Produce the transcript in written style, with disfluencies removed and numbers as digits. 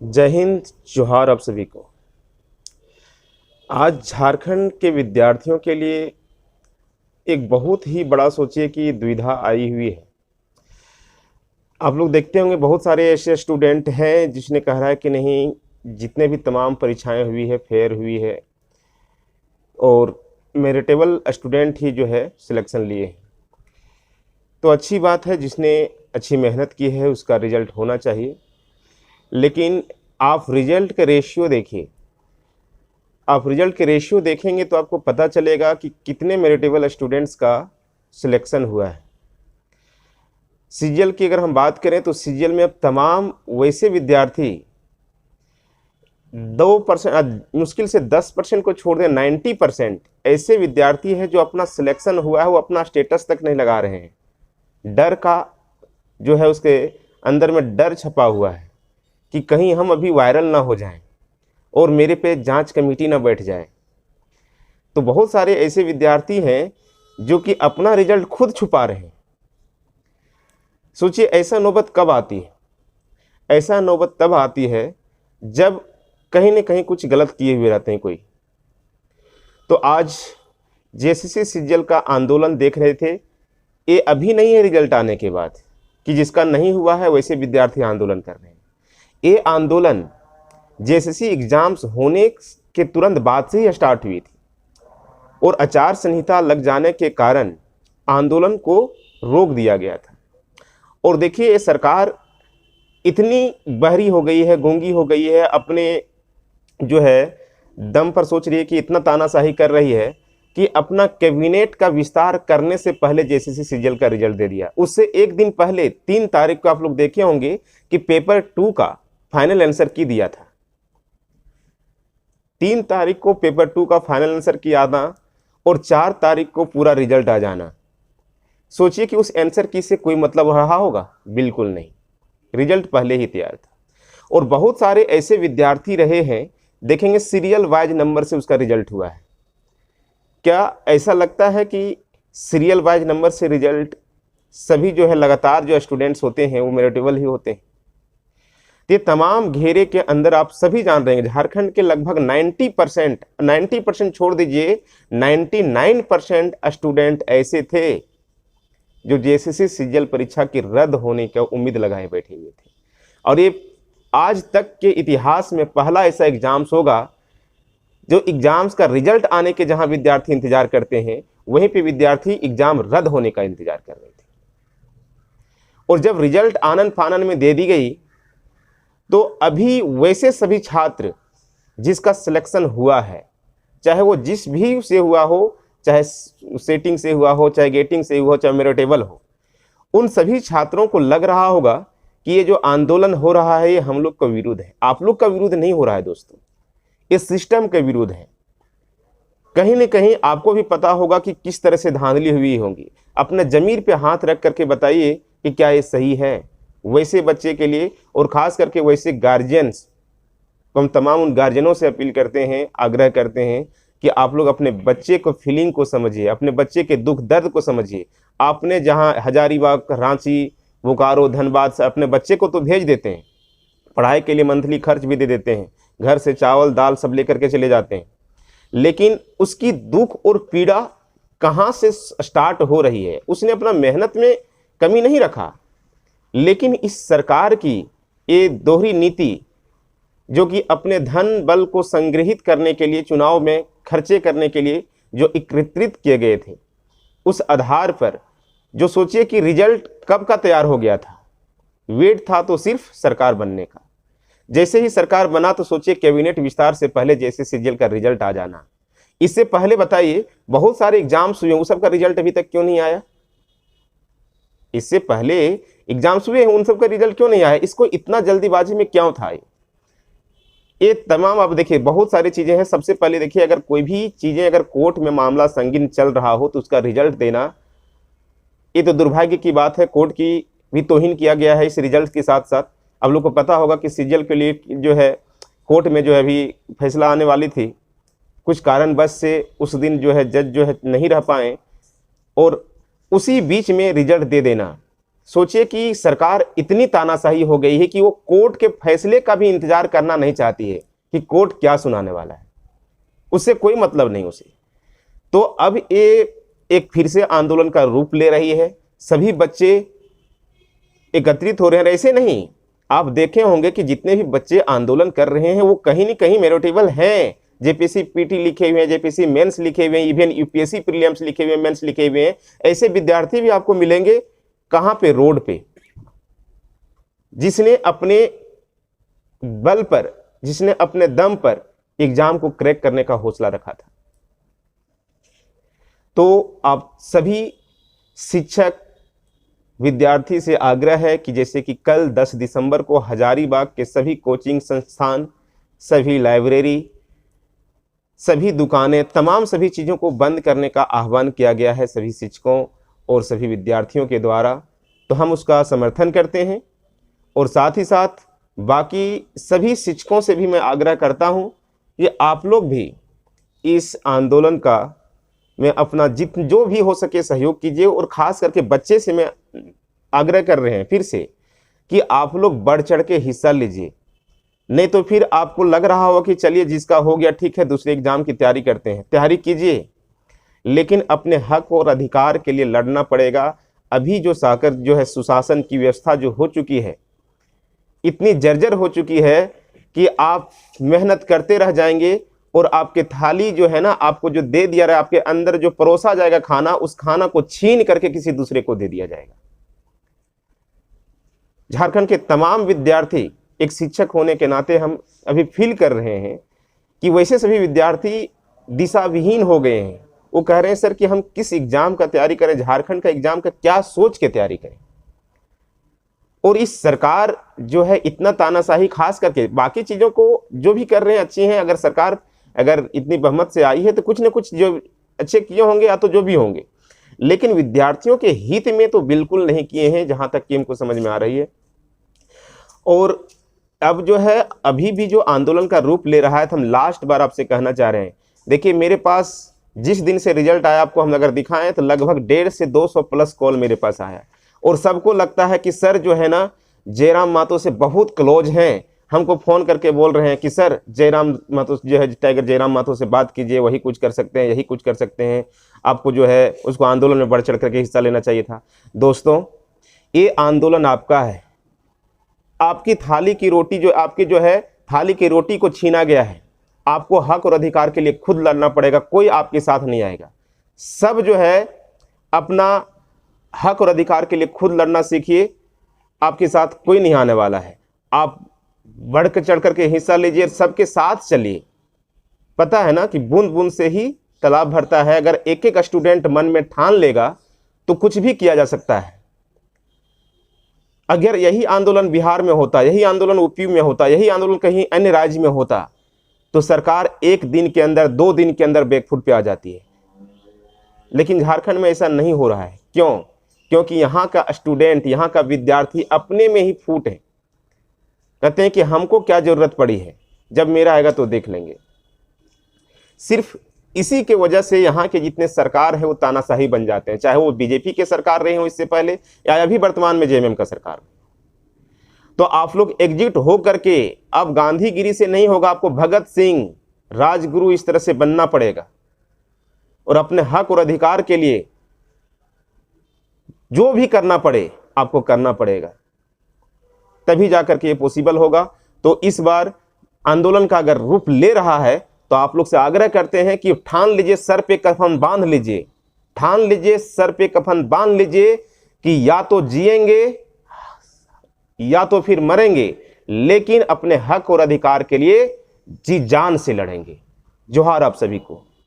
जय हिंद, जोहार आप सभी को। आज झारखंड के विद्यार्थियों के लिए एक बहुत ही बड़ा सोचिए कि दुविधा आई हुई है। आप लोग देखते होंगे बहुत सारे ऐसे स्टूडेंट हैं जिसने कह रहा है कि नहीं, जितने भी तमाम परीक्षाएं हुई है, फेयर हुई है और मेरिटेबल स्टूडेंट ही जो है सिलेक्शन लिए हैं। तो अच्छी बात है, जिसने अच्छी मेहनत की है उसका रिजल्ट होना चाहिए। लेकिन आप रिजल्ट के रेशियो देखिए, आप रिजल्ट के रेशियो देखेंगे तो आपको पता चलेगा कि कितने मेरिटेबल स्टूडेंट्स का सिलेक्शन हुआ है। सीजीएल की अगर हम बात करें तो सीजीएल में अब तमाम वैसे विद्यार्थी 2%, मुश्किल से 10% को छोड़ दें, 90% ऐसे विद्यार्थी हैं जो अपना सिलेक्शन हुआ है वो अपना स्टेटस तक नहीं लगा रहे हैं। डर का जो है उसके अंदर में डर छपा हुआ है कि कहीं हम अभी वायरल ना हो जाएं और मेरे पे जांच कमेटी ना बैठ जाए। तो बहुत सारे ऐसे विद्यार्थी हैं जो कि अपना रिजल्ट खुद छुपा रहे हैं। सोचिए ऐसा नौबत कब आती है? ऐसा नौबत तब आती है जब कहीं न कहीं कुछ गलत किए हुए रहते हैं कोई। तो आज जेएसएससी सीजीएल का आंदोलन देख रहे थे, ये अभी नहीं है रिजल्ट आने के बाद कि जिसका नहीं हुआ है वैसे विद्यार्थी आंदोलन कर रहे हैं। ये आंदोलन जेएसएससी एग्जाम्स होने के तुरंत बाद से ही स्टार्ट हुई थी और आचार संहिता लग जाने के कारण आंदोलन को रोक दिया गया था। और देखिए, ये सरकार इतनी बहरी हो गई है, गूंगी हो गई है, अपने जो है दम पर सोच रही है कि इतना तानाशाही कर रही है कि अपना कैबिनेट का विस्तार करने से पहले जेएसएससी सीजीएल का रिजल्ट दे दिया। उससे एक दिन पहले 3 तारीख को आप लोग देखे होंगे कि पेपर 2 का फाइनल आंसर की दिया था। 3 तारीख को पेपर 2 का फाइनल आंसर की आना और 4 तारीख को पूरा रिजल्ट आ जाना। सोचिए कि उस आंसर की से कोई मतलब रहा होगा? बिल्कुल नहीं। रिजल्ट पहले ही तैयार था। और बहुत सारे ऐसे विद्यार्थी रहे हैं, देखेंगे सीरियल वाइज नंबर से उसका रिजल्ट हुआ है। क्या ऐसा लगता है कि सीरियल वाइज नंबर से रिजल्ट सभी जो है लगातार जो स्टूडेंट्स होते हैं वो मेरिटेबल ही होते हैं? ये तमाम घेरे के अंदर आप सभी जान रहे हैं झारखंड के लगभग 90% छोड़ दीजिए, 99% स्टूडेंट ऐसे थे जो जेएसएससी सीजीएल परीक्षा की रद्द होने की उम्मीद लगाए बैठे हुए थे। और ये आज तक के इतिहास में पहला ऐसा एग्जाम्स होगा जो एग्जाम्स का रिजल्ट आने के जहां विद्यार्थी इंतजार करते हैं, वहीं पे विद्यार्थी एग्जाम रद्द होने का इंतजार कर रहे थे। और जब रिजल्ट आनन फानन में दे दी गई तो अभी वैसे सभी छात्र जिसका सिलेक्शन हुआ है, चाहे वो जिस भी से हुआ हो, चाहे सेटिंग से हुआ हो, चाहे गेटिंग से हुआ हो, चाहे मेरिटेबल हो, उन सभी छात्रों को लग रहा होगा कि ये जो आंदोलन हो रहा है ये हम लोग का विरुद्ध है। आप लोग का विरुद्ध नहीं हो रहा है दोस्तों, इस सिस्टम के विरुद्ध है। कहीं न कहीं आपको भी पता होगा कि किस तरह से धांधली हुई होगी। अपने जमीर पे हाथ रख करके बताइए कि क्या ये सही है वैसे बच्चे के लिए, और ख़ास करके वैसे गार्जियंस को हम तमाम उन गार्जियनों से अपील करते हैं, आग्रह करते हैं कि आप लोग अपने बच्चे को फीलिंग को समझिए, अपने बच्चे के दुख दर्द को समझिए। आपने जहां हजारीबाग, रांची, बोकारो, धनबाद से अपने बच्चे को तो भेज देते हैं, पढ़ाई के लिए मंथली खर्च भी दे देते हैं, घर से चावल दाल सब लेकर के चले जाते हैं, लेकिन उसकी दुख और पीड़ा कहाँ से स्टार्ट हो रही है? उसने अपना मेहनत में कमी नहीं रखा, लेकिन इस सरकार की ये दोहरी नीति जो कि अपने धन बल को संग्रहित करने के लिए, चुनाव में खर्चे करने के लिए जो एकत्रित किए गए थे, उस आधार पर जो सोचिए कि रिजल्ट कब का तैयार हो गया था। वेट था तो सिर्फ सरकार बनने का। जैसे ही सरकार बना तो सोचिए कैबिनेट विस्तार से पहले जैसे सीजीएल का रिजल्ट आ जाना। इससे पहले बताइए बहुत सारे एग्जाम्स हुए, उन सब का रिजल्ट अभी तक क्यों नहीं आया? इससे पहले एग्जाम्स हुए, उन सब का रिजल्ट क्यों नहीं आया? इसको इतना जल्दीबाजी में क्यों था? ये तमाम आप देखिए बहुत सारी चीजें हैं। सबसे पहले देखिए, अगर कोई भी चीजें, अगर कोर्ट में मामला संगीन चल रहा हो तो उसका रिजल्ट देना ये तो दुर्भाग्य की बात है। कोर्ट की भी तौहीन किया गया है इस रिजल्ट के साथ साथ। आप लोग को पता होगा कि सीजीएल के लिए जो है कोर्ट में जो है अभी फैसला आने वाली थी, कुछ कारणवश से उस दिन जो है जज जो है नहीं रह पाए और उसी बीच में रिजल्ट दे देना। सोचिए कि सरकार इतनी तानाशाही हो गई है कि वो कोर्ट के फैसले का भी इंतजार करना नहीं चाहती है कि कोर्ट क्या सुनाने वाला है, उससे कोई मतलब नहीं उसे। तो अब ये एक फिर से आंदोलन का रूप ले रही है, सभी बच्चे एकत्रित हो रहे हैं। ऐसे नहीं, आप देखे होंगे कि जितने भी बच्चे आंदोलन कर रहे हैं वो कहीं न कहीं मेरिटेबल हैं, जेपीसी पीटी लिखे हुए हैं, जेपीसी मेंस लिखे हुए हैं, इवन यूपीएससी प्रीलिम्स लिखे हुए हैं, मेंस लिखे हुए हैं। ऐसे विद्यार्थी भी आपको मिलेंगे कहां पे, रोड पे, जिसने अपने बल पर, जिसने अपने दम पर एग्जाम को क्रैक करने का हौसला रखा था। तो आप सभी शिक्षक विद्यार्थी से आग्रह है कि जैसे कि कल 10 दिसंबर को हजारीबाग के सभी कोचिंग संस्थान, सभी लाइब्रेरी, सभी दुकानें, तमाम सभी चीज़ों को बंद करने का आह्वान किया गया है सभी शिक्षकों और सभी विद्यार्थियों के द्वारा, तो हम उसका समर्थन करते हैं। और साथ ही साथ बाकी सभी शिक्षकों से भी मैं आग्रह करता हूं कि आप लोग भी इस आंदोलन का में अपना जो भी हो सके सहयोग कीजिए। और ख़ास करके बच्चे से मैं आग्रह कर रहे हैं फिर से कि आप लोग बढ़ चढ़ के हिस्सा लीजिए, नहीं तो फिर आपको लग रहा होगा कि चलिए जिसका हो गया ठीक है, दूसरे एग्जाम की तैयारी करते हैं। तैयारी कीजिए, लेकिन अपने हक और अधिकार के लिए लड़ना पड़ेगा। अभी जो सुशासन की व्यवस्था जो हो चुकी है, इतनी जर्जर हो चुकी है कि आप मेहनत करते रह जाएंगे और आपके थाली जो है ना, आपको जो दे दिया रहा है, आपके अंदर जो परोसा जाएगा खाना, उस खाना को छीन करके किसी दूसरे को दे दिया जाएगा। झारखंड के तमाम विद्यार्थी, एक शिक्षक होने के नाते हम अभी फील कर रहे हैं कि वैसे सभी विद्यार्थी दिशा विहीन हो गए हैं। वो कह रहे हैं सर कि हम किस एग्जाम का तैयारी करें, झारखंड का एग्जाम का क्या सोच के तैयारी करें। और इस सरकार जो है इतना तानाशाही, खास करके बाकी चीज़ों को जो भी कर रहे हैं अच्छी हैं, अगर सरकार अगर इतनी बहुमत से आई है तो कुछ न कुछ जो अच्छे किए होंगे या तो जो भी होंगे, लेकिन विद्यार्थियों के हित में तो बिल्कुल नहीं किए हैं, जहाँ तक कि हमको समझ में आ रही है। और अब जो है अभी भी जो आंदोलन का रूप ले रहा है, तो हम लास्ट बार आपसे कहना चाह रहे हैं, देखिए मेरे पास जिस दिन से रिजल्ट आया आपको हम अगर दिखाएं तो लगभग 150 से 200 प्लस कॉल मेरे पास आया, और सबको लगता है कि सर जो है ना जयराम महतो से बहुत क्लोज हैं। हमको फ़ोन करके बोल रहे हैं कि सर जयराम महतो जो है, टाइगर जयराम महतो से बात कीजिए, वही कुछ कर सकते हैं, यही कुछ कर सकते हैं, आपको जो है उसको आंदोलन में बढ़ चढ़ करके हिस्सा लेना चाहिए था। दोस्तों, ये आंदोलन आपका है। आपकी थाली की रोटी जो आपकी जो है थाली की रोटी को छीना गया है, आपको हक और अधिकार के लिए खुद लड़ना पड़ेगा, कोई आपके साथ नहीं आएगा। सब जो है अपना हक और अधिकार के लिए खुद लड़ना सीखिए, आपके साथ कोई नहीं आने वाला है। आप बढ़ कर चढ़ करके हिस्सा लीजिए, सबके साथ चलिए। पता है ना कि बूंद बूंद से ही तालाब भरता है। अगर एक एक स्टूडेंट मन में ठान लेगा तो कुछ भी किया जा सकता है। अगर यही आंदोलन बिहार में होता, यही आंदोलन यूपी में होता, यही आंदोलन कहीं अन्य राज्य में होता, तो सरकार 1 दिन के अंदर 2 दिन के अंदर बैकफुट पे आ जाती है। लेकिन झारखंड में ऐसा नहीं हो रहा है। क्यों? क्योंकि यहाँ का स्टूडेंट, यहाँ का विद्यार्थी अपने में ही फूट है। कहते हैं कि हमको क्या जरूरत पड़ी है, जब मेरा आएगा तो देख लेंगे। सिर्फ इसी के वजह से यहाँ के जितने सरकार है वो तानाशाही बन जाते हैं, चाहे वो बीजेपी के सरकार रहे हो इससे पहले या अभी वर्तमान में जेएमएम का सरकार। तो आप लोग एकजुट हो करके, अब गांधीगिरी से नहीं होगा, आपको भगत सिंह, राजगुरु इस तरह से बनना पड़ेगा और अपने हक और अधिकार के लिए जो भी करना पड़े आपको करना पड़ेगा, तभी जाकर के ये पॉसिबल होगा। तो इस बार आंदोलन का अगर रूप ले रहा है तो आप लोग से आग्रह करते हैं कि ठान लीजिए, सर पे कफन बांध लीजिए, ठान लीजिए, सर पे कफन बांध लीजिए कि या तो जिएंगे या तो फिर मरेंगे, लेकिन अपने हक और अधिकार के लिए जी जान से लड़ेंगे। जोहार आप सभी को।